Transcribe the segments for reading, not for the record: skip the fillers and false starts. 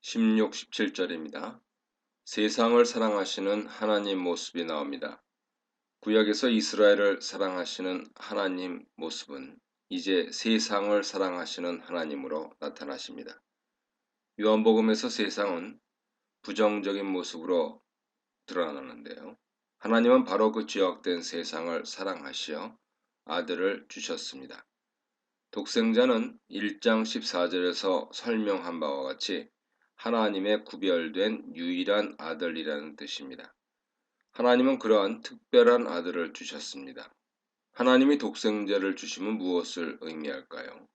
16, 17절입니다. 세상을 사랑하시는 하나님 모습이 나옵니다. 구약에서 이스라엘을 사랑하시는 하나님 모습은 이제 세상을 사랑하시는 하나님으로 나타나십니다. 요한복음에서 세상은 부정적인 모습으로 드러나는데요. 하나님은 바로 그 죄악된 세상을 사랑하시어 아들을 주셨습니다. 독생자는 1장 14절에서 설명한 바와 같이 하나님의 구별된 유일한 아들이라는 뜻입니다. 하나님은 그러한 특별한 아들을 주셨습니다. 하나님이 독생자를 주심은 무엇을 의미할까요?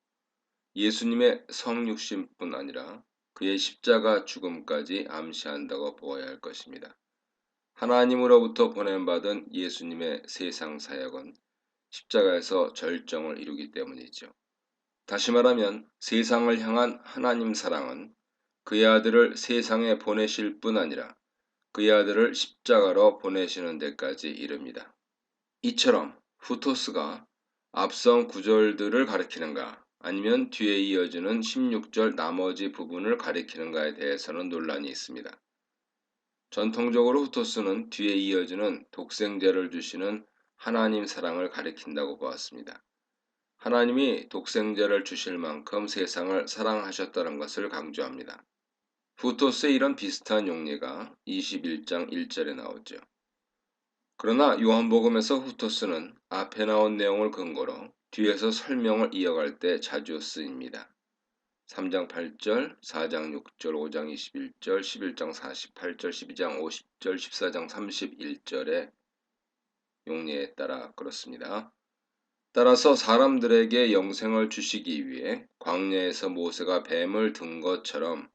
예수님의 성육신뿐 아니라 그의 십자가 죽음까지 암시한다고 보아야 할 것입니다. 하나님으로부터 보냄받은 예수님의 세상 사역은 십자가에서 절정을 이루기 때문이죠. 다시 말하면 세상을 향한 하나님 사랑은 그의 아들을 세상에 보내실 뿐 아니라 그의 아들을 십자가로 보내시는 데까지 이릅니다. 이처럼 후토스가 앞선 구절들을 가리키는가 아니면 뒤에 이어지는 16절 나머지 부분을 가리키는가에 대해서는 논란이 있습니다. 전통적으로 후토스는 뒤에 이어지는 독생자를 주시는 하나님 사랑을 가리킨다고 보았습니다. 하나님이 독생자를 주실 만큼 세상을 사랑하셨다는 것을 강조합니다. 후토스의 이런 비슷한 용례가 21장 1절에 나오죠. 그러나 요한복음에서 후토스는 앞에 나온 내용을 근거로 뒤에서 설명을 이어갈 때 자주 쓰입니다. 3장 8절, 4장 6절, 5장 21절, 11장 48절, 12장 50절, 14장 31절의 용례에 따라 그렇습니다. 따라서 사람들에게 영생을 주시기 위해 광야에서 모세가 뱀을 든 것처럼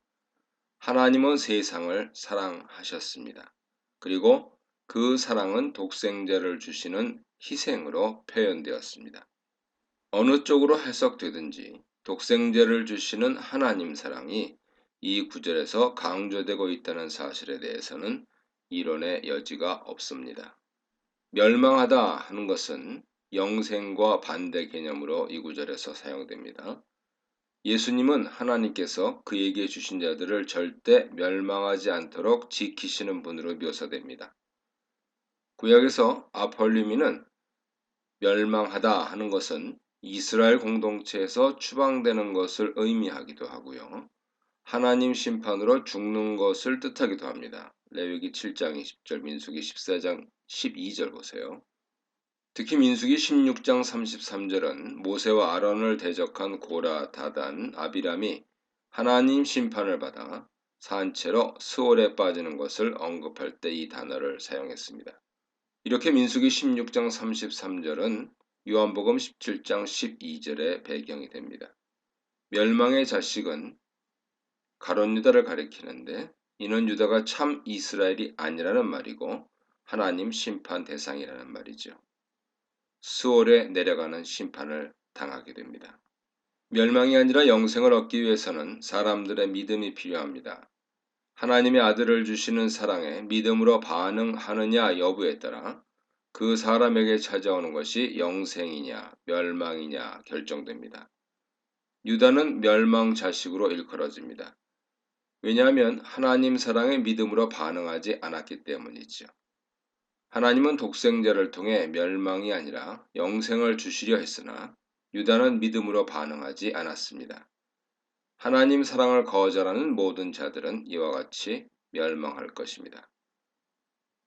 하나님은 세상을 사랑하셨습니다. 그리고 그 사랑은 독생자를 주시는 희생으로 표현되었습니다. 어느 쪽으로 해석되든지 독생자를 주시는 하나님 사랑이 이 구절에서 강조되고 있다는 사실에 대해서는 이론의 여지가 없습니다. 멸망하다 하는 것은 영생과 반대 개념으로 이 구절에서 사용됩니다. 예수님은 하나님께서 그에게 주신 자들을 절대 멸망하지 않도록 지키시는 분으로 묘사됩니다. 구약에서 아폴리미는 멸망하다 하는 것은 이스라엘 공동체에서 추방되는 것을 의미하기도 하고요. 하나님 심판으로 죽는 것을 뜻하기도 합니다. 레위기 7장 20절, 민수기 14장 12절 보세요. 특히 민수기 16장 33절은 모세와 아론을 대적한 고라, 다단, 아비람이 하나님 심판을 받아 산채로 스올에 빠지는 것을 언급할 때 이 단어를 사용했습니다. 이렇게 민수기 16장 33절은 요한복음 17장 12절의 배경이 됩니다. 멸망의 자식은 가룟 유다를 가리키는데 이는 유다가 참 이스라엘이 아니라는 말이고 하나님 심판 대상이라는 말이죠. 스올에 내려가는 심판을 당하게 됩니다. 멸망이 아니라 영생을 얻기 위해서는 사람들의 믿음이 필요합니다. 하나님의 아들을 주시는 사랑에 믿음으로 반응하느냐 여부에 따라 그 사람에게 찾아오는 것이 영생이냐 멸망이냐 결정됩니다. 유다는 멸망 자식으로 일컬어집니다. 왜냐하면 하나님 사랑에 믿음으로 반응하지 않았기 때문이죠. 하나님은 독생자를 통해 멸망이 아니라 영생을 주시려 했으나 유다는 믿음으로 반응하지 않았습니다. 하나님 사랑을 거절하는 모든 자들은 이와 같이 멸망할 것입니다.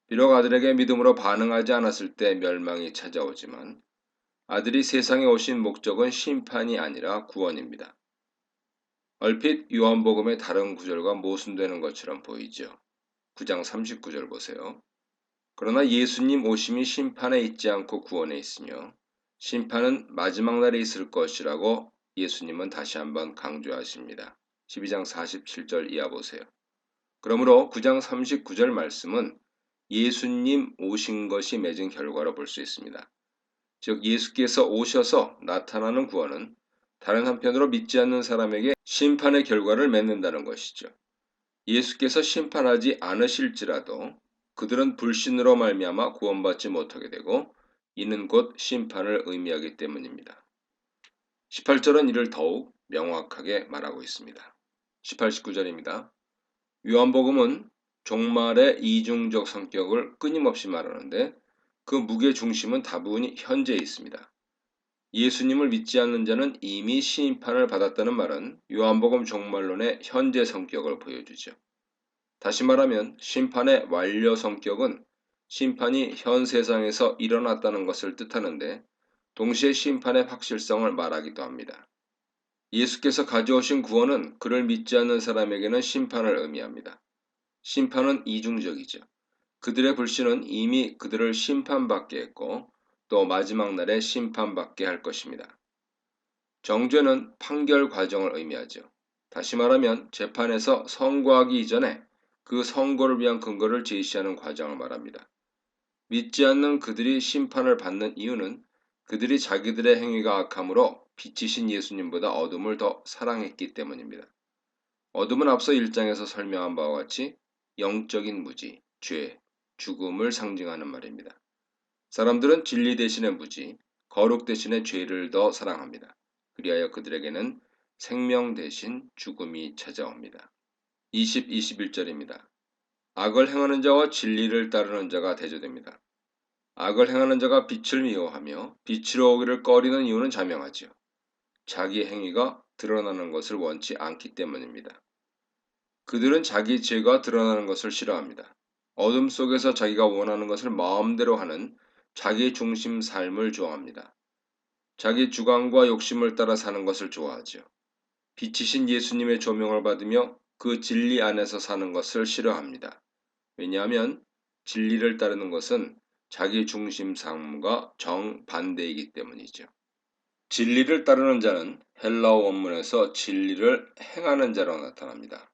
비록 아들에게 믿음으로 반응하지 않았을 때 멸망이 찾아오지만 아들이 세상에 오신 목적은 심판이 아니라 구원입니다. 얼핏 요한복음의 다른 구절과 모순되는 것처럼 보이죠. 9장 39절 보세요. 그러나 예수님 오심이 심판에 있지 않고 구원에 있으며 심판은 마지막 날에 있을 것이라고 예수님은 다시 한번 강조하십니다. 12장 47절 이하 보세요. 그러므로 9장 39절 말씀은 예수님 오신 것이 맺은 결과로 볼 수 있습니다. 즉 예수께서 오셔서 나타나는 구원은 다른 한편으로 믿지 않는 사람에게 심판의 결과를 맺는다는 것이죠. 예수께서 심판하지 않으실지라도 그들은 불신으로 말미암아 구원받지 못하게 되고 이는 곧 심판을 의미하기 때문입니다. 18절은 이를 더욱 명확하게 말하고 있습니다. 18, 19절입니다. 요한복음은 종말의 이중적 성격을 끊임없이 말하는데 그 무게 중심은 다분히 현재에 있습니다. 예수님을 믿지 않는 자는 이미 심판을 받았다는 말은 요한복음 종말론의 현재 성격을 보여주죠. 다시 말하면 심판의 완료 성격은 심판이 현 세상에서 일어났다는 것을 뜻하는데 동시에 심판의 확실성을 말하기도 합니다. 예수께서 가져오신 구원은 그를 믿지 않는 사람에게는 심판을 의미합니다. 심판은 이중적이죠. 그들의 불신은 이미 그들을 심판받게 했고 또 마지막 날에 심판받게 할 것입니다. 정죄는 판결 과정을 의미하죠. 다시 말하면 재판에서 선고하기 이전에 그 선고를 위한 근거를 제시하는 과정을 말합니다. 믿지 않는 그들이 심판을 받는 이유는 그들이 자기들의 행위가 악함으로 빛이신 예수님보다 어둠을 더 사랑했기 때문입니다. 어둠은 앞서 1장에서 설명한 바와 같이 영적인 무지, 죄, 죽음을 상징하는 말입니다. 사람들은 진리 대신에 무지, 거룩 대신에 죄를 더 사랑합니다. 그리하여 그들에게는 생명 대신 죽음이 찾아옵니다. 20, 21절입니다. 악을 행하는 자와 진리를 따르는 자가 대조됩니다. 악을 행하는 자가 빛을 미워하며 빛으로 오기를 꺼리는 이유는 자명하지요. 자기 행위가 드러나는 것을 원치 않기 때문입니다. 그들은 자기 죄가 드러나는 것을 싫어합니다. 어둠 속에서 자기가 원하는 것을 마음대로 하는 자기 중심 삶을 좋아합니다. 자기 주관과 욕심을 따라 사는 것을 좋아하죠. 빛이신 예수님의 조명을 받으며 그 진리 안에서 사는 것을 싫어합니다. 왜냐하면 진리를 따르는 것은 자기 중심 삶과 정반대이기 때문이죠. 진리를 따르는 자는 헬라어 원문에서 진리를 행하는 자로 나타납니다.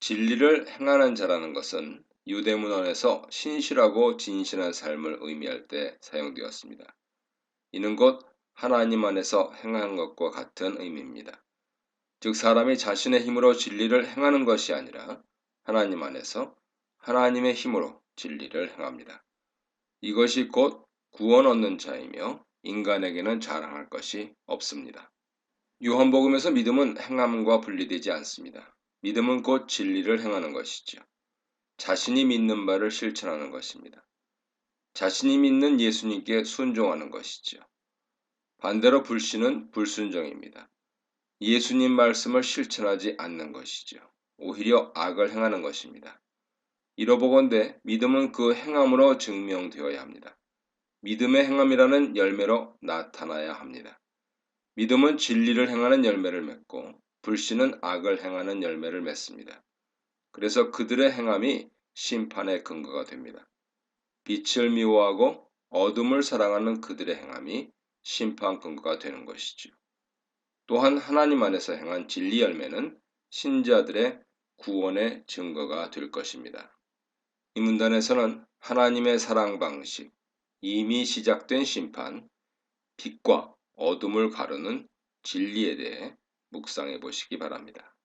진리를 행하는 자라는 것은 유대문헌에서 신실하고 진실한 삶을 의미할 때 사용되었습니다. 이는 곧 하나님 안에서 행하는 것과 같은 의미입니다. 즉 사람이 자신의 힘으로 진리를 행하는 것이 아니라 하나님 안에서 하나님의 힘으로 진리를 행합니다. 이것이 곧 구원 얻는 자이며 인간에게는 자랑할 것이 없습니다. 요한복음에서 믿음은 행함과 분리되지 않습니다. 믿음은 곧 진리를 행하는 것이죠. 자신이 믿는 바를 실천하는 것입니다. 자신이 믿는 예수님께 순종하는 것이죠. 반대로 불신은 불순종입니다. 예수님 말씀을 실천하지 않는 것이죠. 오히려 악을 행하는 것입니다. 이러보건대 믿음은 그 행함으로 증명되어야 합니다. 믿음의 행함이라는 열매로 나타나야 합니다. 믿음은 진리를 행하는 열매를 맺고 불신은 악을 행하는 열매를 맺습니다. 그래서 그들의 행함이 심판의 근거가 됩니다. 빛을 미워하고 어둠을 사랑하는 그들의 행함이 심판 근거가 되는 것이죠. 또한 하나님 안에서 행한 진리 열매는 신자들의 구원의 증거가 될 것입니다. 이 문단에서는 하나님의 사랑 방식, 이미 시작된 심판, 빛과 어둠을 가르는 진리에 대해 묵상해 보시기 바랍니다.